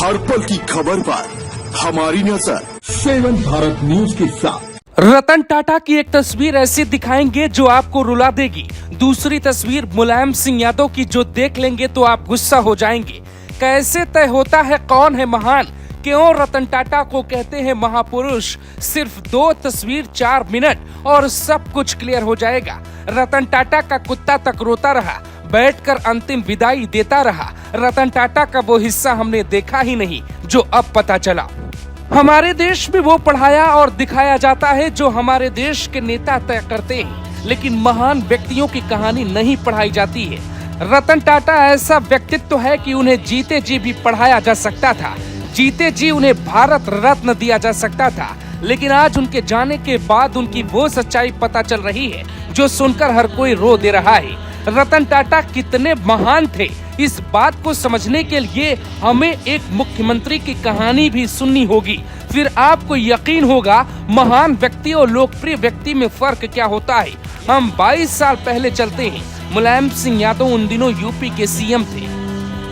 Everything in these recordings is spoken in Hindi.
हर पल की खबर पर हमारी नजर 7 भारत न्यूज के साथ। रतन टाटा की एक तस्वीर ऐसी दिखाएंगे जो आपको रुला देगी। दूसरी तस्वीर मुलायम सिंह यादव की जो देख लेंगे तो आप गुस्सा हो जाएंगे। कैसे तय होता है कौन है महान, क्यों रतन टाटा को कहते हैं महापुरुष। सिर्फ 2 तस्वीर 4 मिनट और सब कुछ क्लियर हो जाएगा। रतन टाटा का कुत्ता तक रोता रहा, बैठकर अंतिम विदाई देता रहा। रतन टाटा का वो हिस्सा हमने देखा ही नहीं जो अब पता चला। हमारे देश में वो पढ़ाया और दिखाया जाता है जो हमारे देश के नेता तय करते हैं, लेकिन महान व्यक्तियों की कहानी नहीं पढ़ाई जाती है। रतन टाटा ऐसा व्यक्तित्व है कि उन्हें जीते जी भी पढ़ाया जा सकता था, जीते जी उन्हें भारत रत्न दिया जा सकता था, लेकिन आज उनके जाने के बाद उनकी वो सच्चाई पता चल रही है जो सुनकर हर कोई रो दे रहा है। रतन टाटा कितने महान थे, इस बात को समझने के लिए हमें एक मुख्यमंत्री की कहानी भी सुननी होगी। फिर आपको यकीन होगा महान व्यक्ति और लोकप्रिय व्यक्ति में फर्क क्या होता है। हम 22 साल पहले चलते हैं। मुलायम सिंह यादव उन दिनों यूपी के सीएम थे।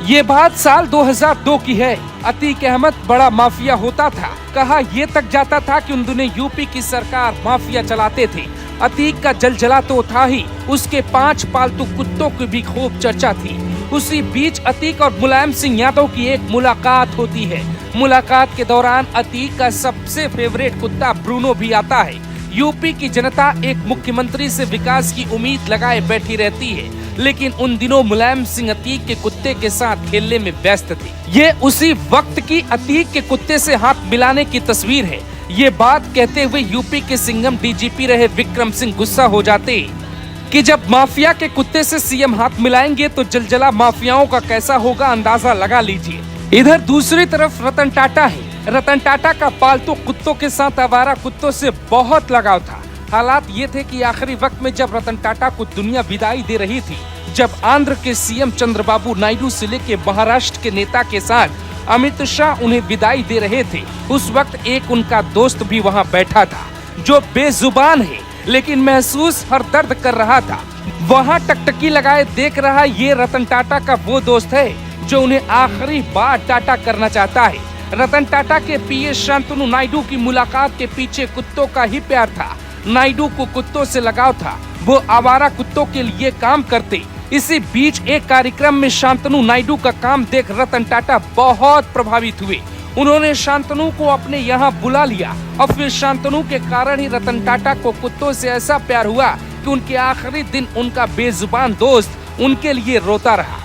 ये बात साल 2002 की है। अतीक अहमद बड़ा माफिया होता था। कहा ये तक जाता था कि उन दिनों यूपी की सरकार माफिया चलाते थे। अतीक का जलजला तो था ही, उसके 5 पालतू कुत्तों की भी खूब चर्चा थी। उसी बीच अतीक और मुलायम सिंह यादव की एक मुलाकात होती है। मुलाकात के दौरान अतीक का सबसे फेवरेट कुत्ता ब्रूनो भी आता है। यूपी की जनता एक मुख्यमंत्री से विकास की उम्मीद लगाए बैठी रहती है, लेकिन उन दिनों मुलायम सिंह अतीक के कुत्ते के साथ खेलने में व्यस्त थे। ये उसी वक्त की अतीक के कुत्ते से हाथ मिलाने की तस्वीर है। ये बात कहते हुए यूपी के सिंघम डीजीपी रहे विक्रम सिंह गुस्सा हो जाते कि जब माफिया के कुत्ते से सीएम हाथ मिलाएंगे तो जलजला माफियाओं का कैसा होगा, अंदाजा लगा लीजिए। इधर दूसरी तरफ रतन टाटा है। रतन टाटा का पालतू कुत्तों के साथ आवारा कुत्तों से बहुत लगाव था। हालात ये थे कि आखिरी वक्त में जब रतन टाटा को दुनिया विदाई दे रही थी, जब आंध्र के सीएम चंद्रबाबू नायडू से लेके महाराष्ट्र के नेता के साथ अमित शाह उन्हें विदाई दे रहे थे, उस वक्त एक उनका दोस्त भी वहां बैठा था जो बेजुबान है लेकिन महसूस हर दर्द कर रहा था। वहां टकटकी लगाए देख रहा ये रतन टाटा का वो दोस्त है जो उन्हें आखिरी बार टाटा करना चाहता है। रतन टाटा के पीए शांतनु नायडू की मुलाकात के पीछे कुत्तों का ही प्यार था। नायडू को कुत्तों से लगाव था, वो आवारा कुत्तों के लिए काम करते। इसी बीच एक कार्यक्रम में शांतनु नायडू का काम देख रतन टाटा बहुत प्रभावित हुए। उन्होंने शांतनु को अपने यहाँ बुला लिया और फिर शांतनु के कारण ही रतन टाटा को कुत्तों से ऐसा प्यार हुआ कि उनके आखिरी दिन उनका बेजुबान दोस्त उनके लिए रोता रहा।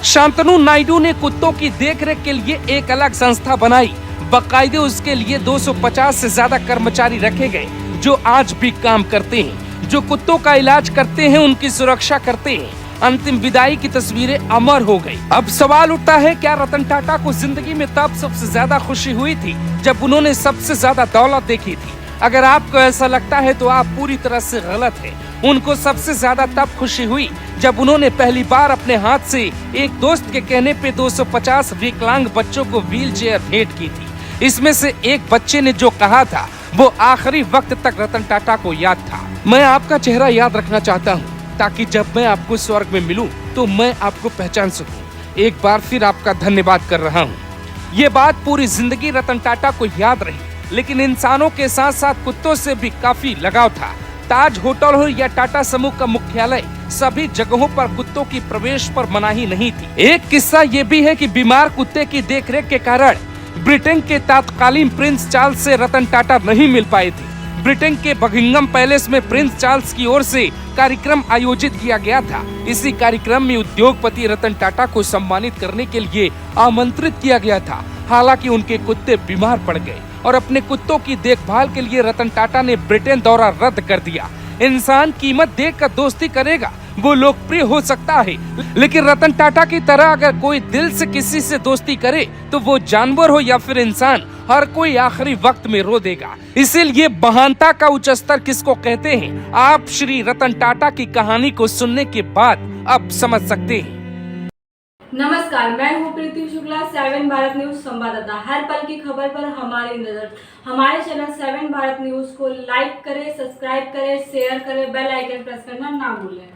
शांतनु नायडू ने कुत्तों की देखरेख के लिए एक अलग संस्था बनाई। बाकायदे उसके लिए 250 से ज्यादा कर्मचारी रखे गए जो आज भी काम करते हैं, जो कुत्तों का इलाज करते हैं, उनकी सुरक्षा करते हैं। अंतिम विदाई की तस्वीरें अमर हो गई। अब सवाल उठता है, क्या रतन टाटा को जिंदगी में तब सबसे ज्यादा खुशी हुई थी जब उन्होंने सबसे ज्यादा दौलत देखी थी? अगर आपको ऐसा लगता है तो आप पूरी तरह से गलत हैं। उनको सबसे ज्यादा तब खुशी हुई जब उन्होंने पहली बार अपने हाथ से एक दोस्त के कहने पे 250 विकलांग बच्चों को व्हीलचेयर भेंट की थी। इसमें से एक बच्चे ने जो कहा था वो आखिरी वक्त तक रतन टाटा को याद था। मैं आपका चेहरा याद रखना चाहता हूँ ताकि जब मैं आपको स्वर्ग में मिलूं तो मैं आपको पहचान सकूं। एक बार फिर आपका धन्यवाद कर रहा हूं। ये बात पूरी जिंदगी रतन टाटा को याद रही, लेकिन इंसानों के साथ साथ कुत्तों से भी काफी लगाव था। ताज होटल हो या टाटा समूह का मुख्यालय, सभी जगहों पर कुत्तों की प्रवेश पर मनाही नहीं थी। एक किस्सा ये भी है कि बीमार कुत्ते की देखरेख के कारण ब्रिटेन के तत्कालीन प्रिंस चार्ल्स से रतन टाटा नहीं मिल पाए थे। ब्रिटेन के बकिंगम पैलेस में प्रिंस चार्ल्स की ओर से कार्यक्रम आयोजित किया गया था। इसी कार्यक्रम में उद्योगपति रतन टाटा को सम्मानित करने के लिए आमंत्रित किया गया था। हालांकि उनके कुत्ते बीमार पड़ गए और अपने कुत्तों की देखभाल के लिए रतन टाटा ने ब्रिटेन दौरा रद्द कर दिया। इंसान कीमत देखकर दोस्ती करेगा, वो लोकप्रिय हो सकता है, लेकिन रतन टाटा की तरह अगर कोई दिल से किसी से दोस्ती करे तो वो जानवर हो या फिर इंसान, हर कोई आखिरी वक्त में रो देगा। इसीलिए महानता का उच्च स्तर किसको कहते हैं, आप श्री रतन टाटा की कहानी को सुनने के बाद अब समझ सकते हैं। नमस्कार, मैं हूँ प्रीति शुक्ला, 7 भारत न्यूज संवाददाता। हर पल की खबर पर हमारी नजर। हमारे चैनल 7 भारत न्यूज को लाइक करें, सब्सक्राइब करें, शेयर करें, बेल आइकन प्रेस करना ना भूलें।